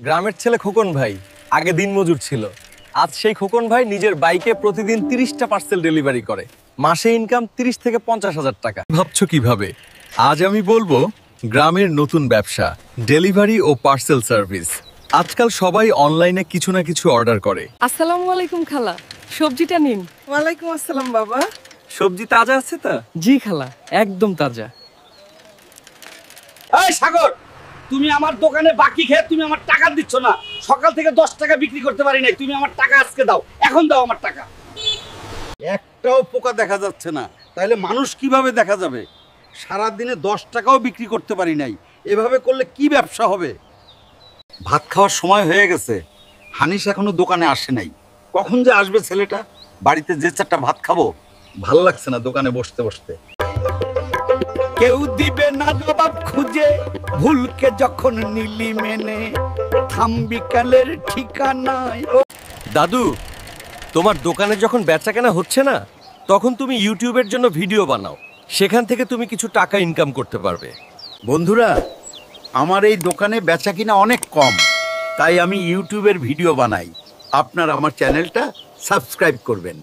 গ্রামের ছেলে খোকন ভাই আগে দিনমজুর ছিল। আজ সেই খোকন ভাই নিজের বাইকে প্রতিদিন 30টা পার্সেল ডেলিভারি করে। মাসে ইনকাম 30 থেকে 50,000 টাকা। ভাবছো কিভাবে? আজ আমি বলবো গ্রামের নতুন ব্যবসা, ডেলিভারি ও পার্সেল সার্ভিস। আজকাল সবাই অনলাইনে কিছু না কিছু অর্ডার করে। আসসালামু আলাইকুম খালা, সবজিটা নিন। ওয়ালাইকুম আসসালাম বাবা। সবজি তাজা আছে তো? জি খালা, একদম তাজা। এই সাগর, তুমি আমার দোকানে বাকি খেয়ে তুমি আমার টাকা দিচ্ছ না। সকাল থেকে 10 টাকা বিক্রি করতে পারি নাই, তুমি আমার টাকা আজকে দাও, এখন দাও আমার টাকা। একটাও পোকা দেখা যাচ্ছে না, তাহলে মানুষ কিভাবে দেখা যাবে? সারা দিনে 10 টাকাও বিক্রি করতে পারি নাই, এভাবে করলে কি ব্যবসা হবে? ভাত খাওয়ার সময় হয়ে গেছে, হানিস এখনো দোকানে আসে নাই। কখন যে আসবে ছেলেটা? বাড়িতে যে চারটা ভাত খাবো, ভাল লাগছে না দোকানে বসতে বসতে। কেউ দিবে না জবাব খুঁজে, ভুলকে যখন নিলি মেনে, থামবি কালের ঠিকানায়। দাদু, তোমার দোকানে যখন বেচাকেনা হচ্ছে না, তখন তুমি ইউটিউবের জন্য ভিডিও বানাও। সেখান থেকে তুমি কিছু টাকা ইনকাম করতে পারবে। বন্ধুরা, আমার এই দোকানে বেচা কিনা অনেক কম, তাই আমি ইউটিউবের ভিডিও বানাই। আপনারা আমার চ্যানেলটা সাবস্ক্রাইব করবেন।